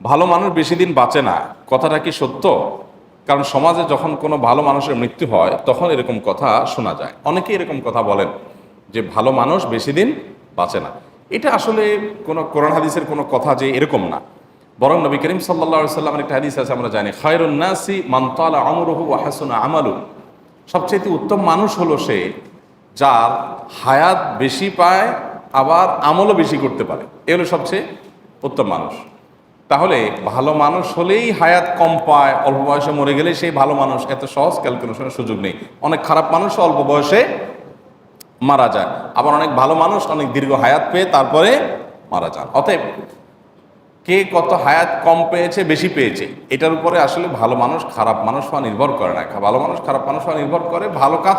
ভালো মানুষ বেশি দিন বাঁচে না, কথাটা কি সত্য? কারণ সমাজে যখন কোনো ভালো মানুষের মৃত্যু হয় তখন এরকম কথা শোনা যায়। অনেকে এরকম কথা বলেন যে ভালো মানুষ বেশি দিন বাঁচে না। এটা আসলে কোনো কোরআন হাদিসের কোনো কথা যে এরকম না, বরং নবী করিম সাল্লাল্লাহু আলাইহি সাল্লামের একটা হাদিস আছে, আমরা জানি খায়রুন নাসি মান তালা আমরুহু ওয়া হাসুনা আমালু। সবচেয়ে উত্তম মানুষ হলো সে যার হায়াত বেশি পায় আবার আমলও বেশি করতে পারে, এ হলো সবচেয়ে উত্তম মানুষ। তাহলে ভালো মানুষ হলেই হায়াত কম পায়, অল্প বয়সে মরে গেলে সেই ভালো মানুষ, এত সহজ ক্যালকুলেশনের সুযোগ নেই। অনেক খারাপ মানুষ অল্প বয়সে মারা যায়, আবার অনেক ভালো মানুষ অনেক দীর্ঘ হায়াত পেয়ে তারপরে মারা যান। অতএব কে কত হায়াত কম পেয়েছে বেশি পেয়েছে এটার উপরে আসলে ভালো মানুষ খারাপ মানুষ হওয়া নির্ভর করে না। ভালো মানুষ খারাপ মানুষ হওয়া নির্ভর করে ভালো কাজ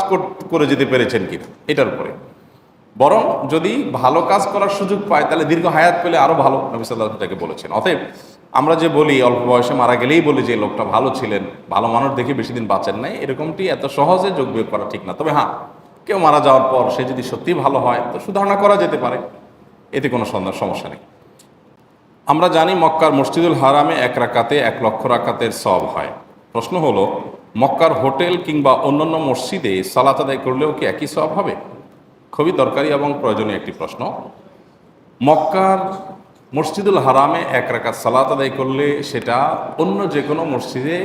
করে যেতে পেরেছেন কিনা এটার উপরে। বরং যদি ভালো কাজ করার সুযোগ পায় তাহলে দীর্ঘ হায়াত পেলে আরো ভালো, নবী সাল্লাল্লাহু আলাইহি ওয়াসাল্লাম বলেছেন। অতএব আমরা যে বলি অল্প বয়সে মারা গেলেই বলি যে লোকটা ভালো ছিলেন, ভালো মানুষ দেখে বেশি দিন বাঁচেন নাই, এরকমটি এত সহজে যোগ বিয়োগ করা ঠিক না। তবে হ্যাঁ, কেউ মারা যাওয়ার পর সে যদি সত্যি ভালো হয় তো সুধারণা করা যেতে পারে, এতে কোনো সমস্যা নেই। আমরা জানি মক্কার মসজিদুল হারামে 1 রাকাতে 1 লক্ষ রাকাতের সওয়াব হয়। প্রশ্ন হলো, মক্কার হোটেল কিংবা অন্যান্য মসজিদে সালাত আদায় করলেও কি একই সওয়াব হবে? খুবই দরকারি এবং প্রয়োজনীয় একটি প্রশ্ন। মক্কার মসজিদুল হারামে 1 রাকাত সালাত আদায় করলে সেটা অন্য যে কোনো মসজিদে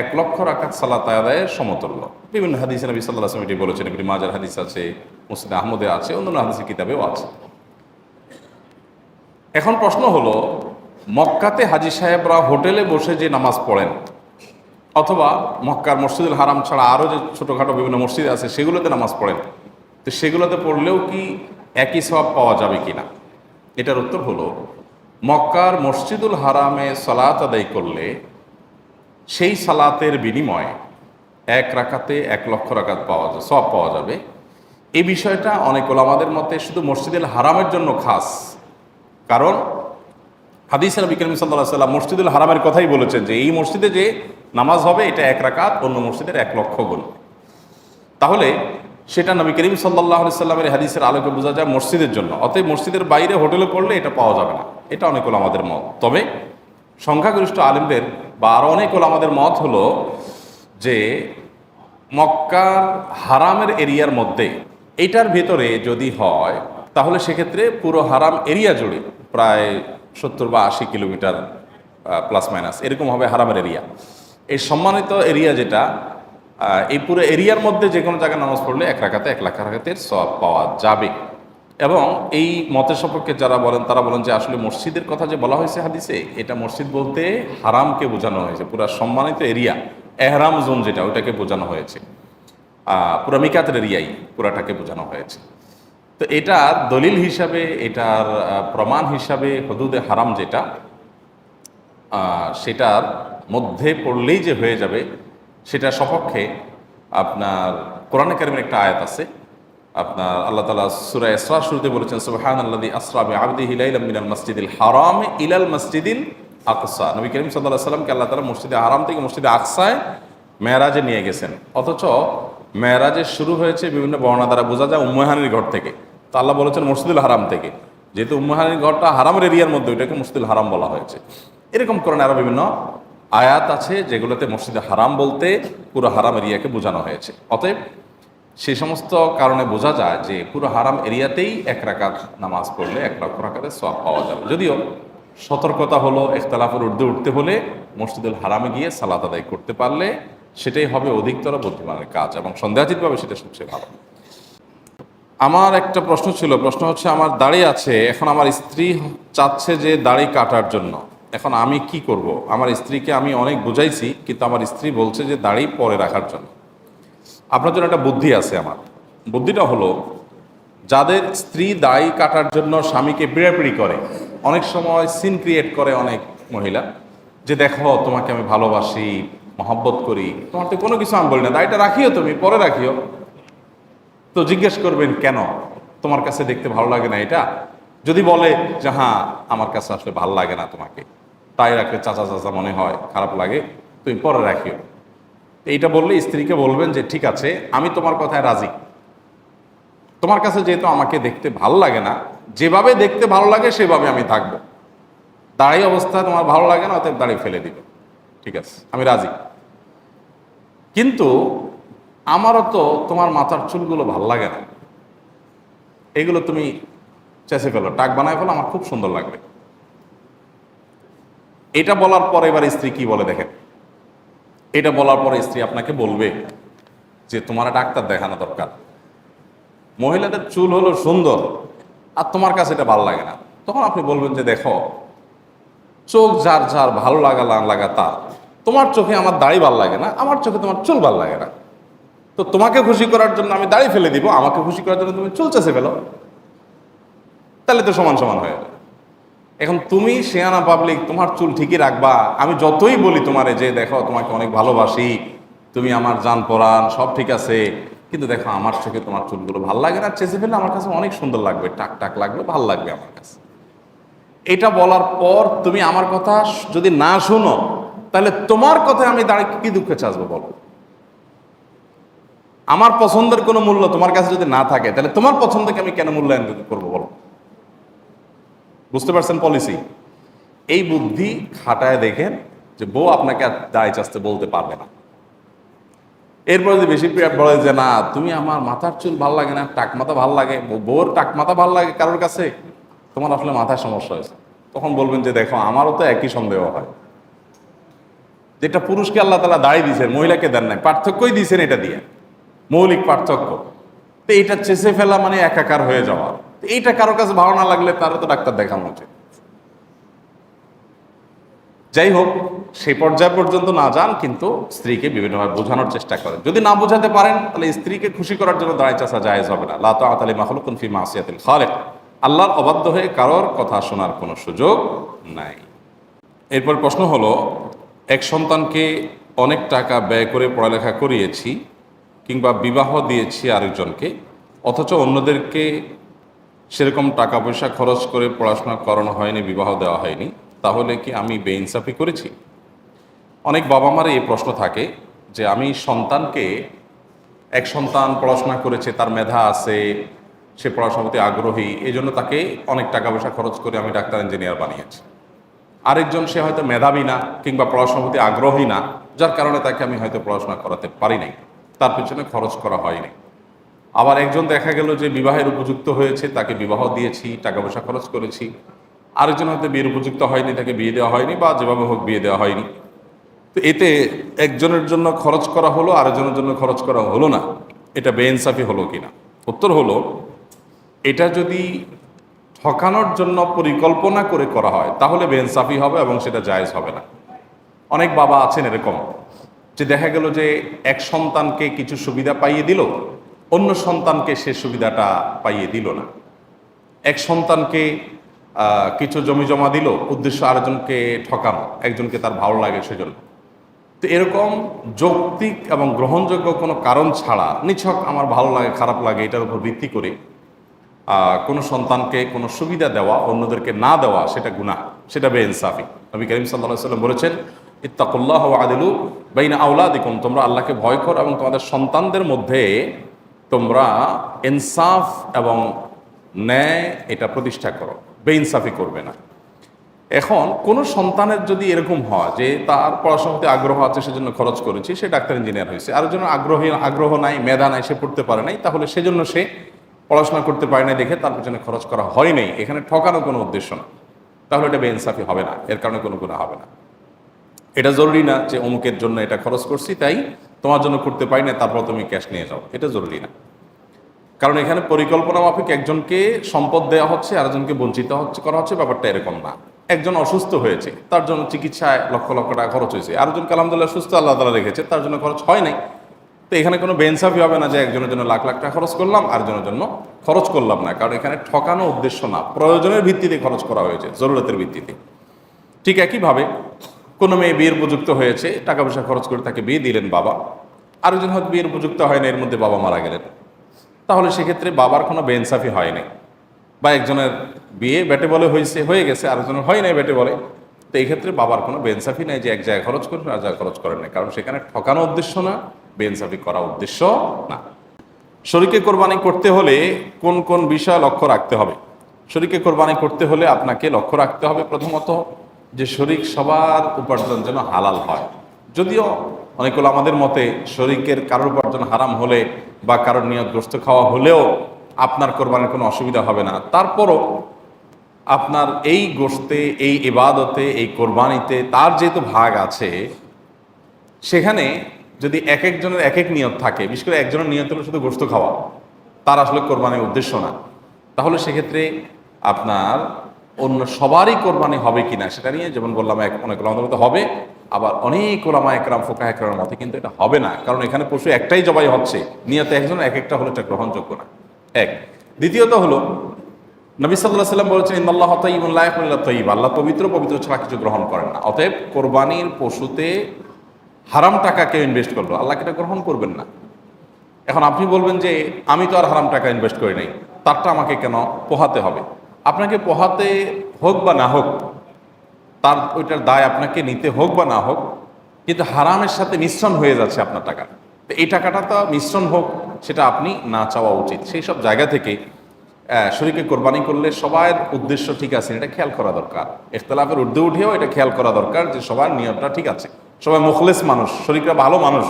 1 লক্ষ রাকাত সালাত আদায়ের সমতুল্য। বিভিন্ন হাদিসে নবী সাল্লাল্লাহু আলাইহি ওয়াসাল্লাম এটি বলেছেন। ইবনে মাজার হাদিস আছে, মুসনাদ আহমদে আছে, অন্যান্য হাদিসের কিতাবেও আছে। এখন প্রশ্ন হলো, মক্কাতে হাজি সাহেবরা হোটেলে বসে যে নামাজ পড়েন অথবা মক্কার মসজিদুল হারাম ছাড়া আরও যে ছোটোখাটো বিভিন্ন মসজিদ আছে সেগুলোতে নামাজ পড়েন, তো সেগুলোতে পড়লেও কি একই সওয়াব পাওয়া যাবে কিনা? এটার উত্তর হলো, মক্কার মসজিদুল হারামে সালাত আদায় করলে সেই সালাতের বিনিময়ে 1 রাকাতে 1 লক্ষ রাকাত সওয়াব পাওয়া যাবে। এই বিষয়টা অনেক ওলামাদের মতে শুধু মসজিদুল হারামের জন্য খাস, কারণ হাদিসে নবী করিম সাল্লাল্লাহু আলাইহি ওয়াসাল্লাম মসজিদুল হারামের কথাই বলেছেন যে এই মসজিদে যে নামাজ হবে এটা 1 রাকাত অন্য মসজিদের 1 লক্ষ গুণ। তাহলে সেটা নবী করিম সাল্লাল্লাহু আলাইহি ওয়াসাল্লামের হাদিসের আলোকে বোঝা যায় মসজিদের জন্য। অতএব মসজিদের বাইরে হোটেলে করলে এটা পাওয়া যাবে না, এটা অনেক ওলামাদের মত। তবে সংখ্যাগরিষ্ঠ আলেমদের বা আরও অনেক ওলামাদের মত হলো যে মক্কার হারামের এরিয়ার মধ্যে এইটার ভেতরে যদি হয় তাহলে সেক্ষেত্রে পুরো হারাম এরিয়া জুড়ে প্রায় 70 বা 80 কিলোমিটার প্লাস মাইনাস এরকম হবে হারামের এরিয়া। এই সম্মানিত এরিয়া যেটা, এই পুরো এরিয়ার মধ্যে যে কোনো জায়গায় নামাজ পড়লে 1 রাকাতে 1 লাখ রাকাতের সওয়াব পাওয়া যাবে। এবং এই মতের সপক্ষে যারা বলেন তারা বলেন যে আসলে মসজিদের কথা যে বলা হয়েছে হাদিসে, এটা মসজিদ বলতে হারামকে বোঝানো হয়েছে, পুরো সম্মানিত এরিয়া এহরাম জোন যেটা ওইটাকে বোঝানো হয়েছে, পুরো মিকাতের এরিয়াই পুরাটাকে বোঝানো হয়েছে। তো এটার দলিল হিসাবে, এটার প্রমাণ হিসাবে হুদুদে হারাম যেটা, সেটার মধ্যে পড়লেই যে হয়ে যাবে সেটা সপক্ষে আপনার কোরআনে কারিমের একটা আয়াত আছে। আপনার আল্লাহ তাআলা সূরা ইসরা শুরুতে বলেছেন, সুবহানাল্লাযী আসরা বিআবদিহি লাইলাম মিনাল মাসজিদিল হারাম ইলাল মাসজিদিল আকসা। নবী করিম সাল্লাল্লাহু আলাইহি ওয়াসাল্লামকে আল্লাহ তাআলা মসজিদে হারাম থেকে মসজিদে আকসায় মেরাজে নিয়ে গেছেন। অথচ মেরাজের শুরু হয়েছে বিভিন্ন বর্ণনা দ্বারা বোঝা যায় উম্মুহানির ঘর থেকে। তো আল্লাহ বলেছেন মসজিদুল হারাম থেকে, যেহেতু উম্মুহানির ঘরটা হারামের এরিয়ার মধ্যে, ওইটাকে মসজিদুল হারাম বলা হয়েছে। এরকম কোরআনে আরও বিভিন্ন আয়াত আছে যেগুলোতে মসজিদে হারাম বলতে পুরো হারাম এরিয়াকে বোঝানো হয়েছে। অতএব সেই সমস্ত কারণে বোঝা যায় যে পুরো হারাম এরিয়াতেই 1 রাকাত নামাজ পড়লে 1 লক্ষ রাকাতের সওয়াব পাওয়া যাবে। যদিও সতর্কতা হলো ইখতিলাফের ঊর্ধ্বে উঠতে হলে মসজিদুল হারামে গিয়ে সালাত আদায় করতে পারলে সেটাই হবে অধিকতর বুদ্ধিমানের কাজ এবং সন্দেহাতীতভাবে সেটা সবচেয়ে ভালো। আমার একটা প্রশ্ন ছিল, প্রশ্ন হচ্ছে আমার দাড়ি আছে, এখন আমার স্ত্রী চাচ্ছে যে দাড়ি কাটার জন্য, এখন আমি কি করব? আমার স্ত্রীকে আমি অনেক বুঝাইছি কিন্তু আমার স্ত্রী বলছে যে দাড়ি পরে রাখার জন্য। আপনার জন্য একটা বুদ্ধি আছে। আমার বুদ্ধিটা হলো, যাদের স্ত্রী দাড়ি কাটার জন্য স্বামীকে পিড়াপিড়ি করে, অনেক সময় সিন ক্রিয়েট করে অনেক মহিলা যে দেখো তোমাকে আমি ভালোবাসি, মহব্বত করি, তোমার তো কোনো কিছু আমি বলি না, দাড়িটা রাখিও, তুমি পরে রাখিও। তো জিজ্ঞেস করবেন কেন, তোমার কাছে দেখতে ভালো লাগে না এটা? যদি বলে যে হ্যাঁ আমার কাছে আসলে ভালো লাগে না তোমাকে, তাই রাখলে চাচা চাচা মনে হয়, খারাপ লাগে, তুমি পরে রাখিও, এইটা বললে স্ত্রীকে বলবেন যে ঠিক আছে আমি তোমার কথায় রাজি, তোমার কাছে যেহেতু আমাকে দেখতে ভালো লাগে না, যেভাবে দেখতে ভালো লাগে সেভাবে আমি থাকবো, দাড়ি অবস্থায় তোমার ভালো লাগে না, অতএব দাড়ি ফেলে দিবে, ঠিক আছে আমি রাজি। কিন্তু আমারও তো তোমার মাথার চুলগুলো ভাল লাগে না, এগুলো তুমি চেঁচে ফেলো, টাক বানায় ফেলো, আমার খুব সুন্দর লাগবে। এটা বলার পর এবার স্ত্রী কি বলে দেখেন। এটা বলার পরে স্ত্রী আপনাকে বলবে যে তোমার ডাক্তার দেখানো দরকার, মহিলাদের চুল হলো সুন্দর আর তোমার কাছে এটা ভালো লাগে না। তখন আপনি বলবেন যে দেখো, চোখ যার যার ভালো লাগা না লাগা তার, তোমার চোখে আমার দাড়ি ভালো লাগে না, আমার চোখে তোমার চুল ভালো লাগে না, তো তোমাকে খুশি করার জন্য আমি দাড়ি ফেলে দিব, আমাকে খুশি করার জন্য তুমি চুল চেঁচে ফেলো, তাহলে তো সমান সমান হয়ে যাবে। এখন তুমি শেয়ানা পাবলিক, তোমার চুল ঠিকই রাখবা, আমি যতই বলি তোমারে যে দেখো তোমাকে অনেক ভালোবাসি, তুমি আমার জান পরাণ, সব ঠিক আছে, কিন্তু দেখো আমার চোখে তোমার চুলগুলো ভালো লাগে না, চেঁচে ফেললে আমার কাছে অনেক সুন্দর লাগবে, টাক টাক লাগবে, ভালো লাগবে আমার কাছে। এটা বলার পর তুমি আমার কথা যদি না শুনো, তাহলে তোমার কথায় আমি দাঁড়িয়ে কি দুঃখে চাচবো বলো। আমার পছন্দের কোনো মূল্য তোমার কাছে যদি না থাকে, তাহলে তোমার পছন্দকে আমি কেন মূল্যায়ন করবো বলো। বুঝতে পারছেন পলিসি? এই বুদ্ধি খাটায় দেখেন যে বউ আপনাকে আর দায় চাচতে বলতে পারবে না। এরপর যদি বেশি বলে যে না তুমি আমার মাথার চুল ভাল লাগে না, টাক মাথা ভাল লাগে, বউর টাক মাথা ভাল লাগে কারোর কাছে, তোমার আসলে মাথায় সমস্যা হয়েছে, তখন বলবেন যে দেখো আমারও তো একই সন্দেহ হয়, যেটা পুরুষকে আল্লাহ তাআলা দায় দিয়েছেন মহিলাকে দেন নাই, পার্থক্যই দিয়েছেন এটা দিয়ে, মৌলিক পার্থক্য। তো এইটা চেঁচে ফেলা মানে একাকার হয়ে যাওয়া, এইটা কারো কাছে ভালো না লাগলে তারও তো ডাক্তার দেখানো উচিত। যাই হোক, সেই পর্যায় পর্যন্ত না যান, কিন্তু স্ত্রীকে বিভিন্নভাবে বোঝানোর চেষ্টা করেন। যদি না বোঝাতে পারেন, তাহলে স্ত্রীকে খুশি করার জন্য দাঁড়ায় চাচা জায়েজ হবে না। লা তাআতা লি মাখলুকিন ফি মাসিয়াতিল খালিক, আল্লাহর অবাধ্য হয়ে কারোর কথা শোনার কোনো সুযোগ নাই। এরপর প্রশ্ন হলো, এক সন্তানকে অনেক টাকা ব্যয় করে পড়ালেখা করিয়েছি কিংবা বিবাহ দিয়েছি আরেকজনকে, অথচ অন্যদেরকে সেরকম টাকা পয়সা খরচ করে পড়াশোনা করানো হয়নি, বিবাহ দেওয়া হয়নি, তাহলে কি আমি বেইনসাফি করেছি? অনেক বাবা মার এই প্রশ্ন থাকে যে আমি সন্তানকে, এক সন্তান পড়াশোনা করেছে, তার মেধা আছে, সে পড়াশোনার প্রতি আগ্রহী, এই জন্য তাকে অনেক টাকা পয়সা খরচ করে আমি ডাক্তার ইঞ্জিনিয়ার বানিয়েছি। আরেকজন সে হয়তো মেধাবী না কিংবা পড়াশোনার প্রতি আগ্রহী না, যার কারণে তাকে আমি হয়তো পড়াশোনা করাতে পারি নাই, তার পিছনে খরচ করা হয়নি। আবার একজন দেখা গেল যে বিবাহের উপযুক্ত হয়েছে, তাকে বিবাহ দিয়েছি, টাকা পয়সা খরচ করেছি। আরেকজন হয়তো বিয়ের উপযুক্ত হয়নি, তাকে বিয়ে দেওয়া হয়নি, বা যেভাবে হোক বিয়ে দেওয়া হয়নি। তো এতে একজনের জন্য খরচ করা হলো, আরেকজনের জন্য খরচ করা হলো না, এটা বেইনসাফি হলো কিনা? উত্তর হলো, এটা যদি ঠকানোর জন্য পরিকল্পনা করে করা হয় তাহলে বেইনসাফি হবে এবং সেটা জায়েজ হবে না। অনেক বাবা আছেন এরকম, যে দেখা গেল যে এক সন্তানকে কিছু সুবিধা পাইয়ে দিল, অন্য সন্তানকে সে সুবিধাটা পাইয়ে দিল না। এক সন্তানকে কিছু জমি জমা দিল, উদ্দেশ্য আরেকজনকে ঠকানো, একজনকে তার ভালো লাগে সেজন্য। তো এরকম যৌক্তিক এবং গ্রহণযোগ্য কোনো কারণ ছাড়া নিছক আমার ভালো লাগে খারাপ লাগে এটার উপর ভিত্তি করে কোনো সন্তানকে কোনো সুবিধা দেওয়া, অন্যদেরকে না দেওয়া, সেটা গুনাহ, সেটা বেইনসাফি। নবী করিম সাল্লাল্লাহু আলাইহি ওয়াসাল্লাম বলেছেন, ইত্তাকুল্লাহ ওয়া আদিলু বাইনা আওলাদিকুম, তোমরা আল্লাহকে ভয় করো এবং তোমাদের সন্তানদের মধ্যে তোমরা ইনসাফ এবং ন্যায় এটা প্রতিষ্ঠা করো, বেইনসাফি করবে না। এখন কোনো সন্তানের যদি এরকম হয় যে তার পড়াশোনাতে আগ্রহ আছে সেজন্য খরচ করেছি, সে ডাক্তার ইঞ্জিনিয়ার হয়েছে, আরেকজন আগ্রহ নাই, মেধা নাই, সে পড়তে পারে নাই, তাহলে সেজন্য সে পড়াশোনা করতে পারে নাই দেখে তার পেছনে খরচ করা হয় নাই, এখানে ঠকানো কোনো উদ্দেশ্য না, তাহলে এটা বেইনসাফি হবে না, এর কারণে কোনো গুনাহ হবে না। এটা জরুরি না যে অমুকের জন্য এটা খরচ করছি তাই তোমার জন্য করতে পারি না, তারপর তুমি ক্যাশ নিয়ে যাও, এটা জরুরি না। কারণ এখানে পরিকল্পনা মাফিক একজনকে সম্পদ দেওয়া হচ্ছে, আরেকজনকে বঞ্চিত করা হচ্ছে, ব্যাপারটা এরকম না। একজন অসুস্থ হয়েছে, তার জন্য চিকিৎসায় লক্ষ লক্ষ টাকা খরচ হয়েছে, আরেকজনকে আলহামদুলিল্লাহ সুস্থ আল্লাহ তাআলা রেখেছে, তার জন্য খরচ হয় নাই। তো এখানে কোনো বেইনসাফি হবে না যে একজনের জন্য লাখ লাখ টাকা খরচ করলাম, আরেকজনের জন্য খরচ করলাম না, কারণ এখানে ঠকানো উদ্দেশ্য না, প্রয়োজনের ভিত্তিতে খরচ করা হয়েছে, জরুরতের ভিত্তিতে। ঠিক একইভাবে কোনো মেয়ে বিয়ের উপযুক্ত হয়েছে, টাকা পয়সা খরচ করে তাকে বিয়ে দিলেন বাবা, আরেকজন হয়তো বিয়ের উপযুক্ত হয় না, এর মধ্যে বাবা মারা গেলেন, তাহলে সেক্ষেত্রে বাবার কোনো বেইনসাফি হয় নাই। বা একজনের বিয়ে বেটে বলে হয়ে গেছে, আরেকজনের হয় নাই বেটে বলে, তো এই ক্ষেত্রে বাবার কোনো বেইনসাফি নাই যে এক জায়গায় খরচ করবেন আর জায়গায় খরচ করেন না, কারণ সেখানে ঠকানো উদ্দেশ্য না, বেইনসাফি করা উদ্দেশ্য না। শরীকে কোরবানি করতে হলে কোন কোন বিষয় লক্ষ্য রাখতে হবে? শরীকে কোরবানি করতে হলে আপনাকে লক্ষ্য রাখতে হবে প্রথমত যে শরিক সবার উপার্জন যেন হালাল হয়। যদিও অনেকগুলো আমাদের মতে শরিকের কারোর উপার্জন হারাম হলে বা কারোর নিয়ত গোশত খাওয়া হলেও আপনার কোরবানির কোনো অসুবিধা হবে না, তারপরও আপনার এই গোশতে, এই ইবাদতে, এই কোরবানিতে তার যেহেতু ভাগ আছে, সেখানে যদি এক একজনের এক এক নিয়ত থাকে, বিশেষ করে একজনের নিয়ত হলো শুধু গোশত খাওয়া, তার আসলে কোরবানির উদ্দেশ্য না, তাহলে সেক্ষেত্রে আপনার অন্য সবারই কোরবানি হবে কিনা সেটা নিয়ে, যেমন বললাম, অনেক ওলামার মতে হবে, আবার অনেক ওলামা একরাম, ফোকাহ একরামের মতে কিন্তু এটা হবে না, কারণ এখানে পশু একটাই জবাই হচ্ছে, নিয়ত একজন এক একটা হলে এটা গ্রহণযোগ্য না। এক। দ্বিতীয়ত হলো, নবী সাল্লাল্লাহু আলাইহি ওয়াসাল্লাম বলেছেন, ইন্নাল্লাহা তাইয়্যিবুন লা ইয়াকবালু ইল্লা তাইয়্যিব, আল্লাহ পবিত্র, পবিত্র ছাড়া কিছু গ্রহণ করেন না। অতএব কোরবানির পশুতে হারাম টাকা কেউ ইনভেস্ট করলো, আল্লাহকে এটা গ্রহণ করবেন না। এখন আপনি বলবেন যে আমি তো আর হারাম টাকা ইনভেস্ট করি নাই, তারটা আমাকে কেন পোহাতে হবে? আপনাকে পোহাতে হোক বা না হোক, তার ওইটার দায় আপনাকে নিতে হোক বা না হোক, কিন্তু হারামের সাথে মিশ্রণ হয়ে যাচ্ছে আপনার টাকা, তো এই টাকাটা তো মিশ্রণ হোক, সেটা আপনি না চাওয়া উচিত। সেই সব জায়গা থেকে শরীকে কোরবানি করলে সবার উদ্দেশ্য ঠিক আছে এটা খেয়াল করা দরকার। ইখতিলাফের ঊর্ধ্বে উঠেও এটা খেয়াল করা দরকার যে সবার নিয়তটা ঠিক আছে, সবাই মুখলেস মানুষ, শরীকরা ভালো মানুষ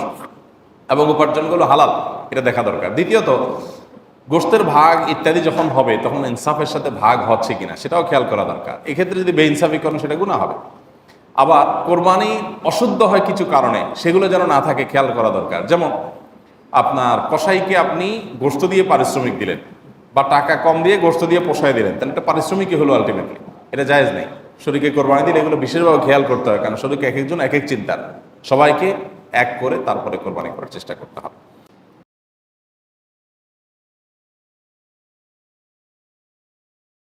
এবং উপার্জনগুলো হালাল, এটা দেখা দরকার। দ্বিতীয়ত, গোশতের ভাগ ইত্যাদি যখন হবে তখন ইনসাফের সাথে ভাগ হচ্ছে কিনা সেটাও খেয়াল করা দরকার। এক্ষেত্রে যদি বেইনসাফি করেন সেটা গুনাহ হবে। আবার কোরবানি অশুদ্ধ হয় কিছু কারণে, সেগুলো যেন না থাকে খেয়াল করা দরকার। যেমন আপনার কসাইকে আপনি গোশত দিয়ে পারিশ্রমিক দিলেন, বা টাকা কম দিয়ে গোশত দিয়ে পোষায় দিলেন, তাহলে এটা পারিশ্রমিকই হলো আলটিমেটলি, এটা জায়েজ নেই। শরীকে কোরবানি দিলে এগুলো বিশেষভাবে খেয়াল করতে হয়, কারণ শরীকে এক একজন এক এক চিন্তার, সবাইকে এক করে তারপরে কোরবানি করার চেষ্টা করতে হবে।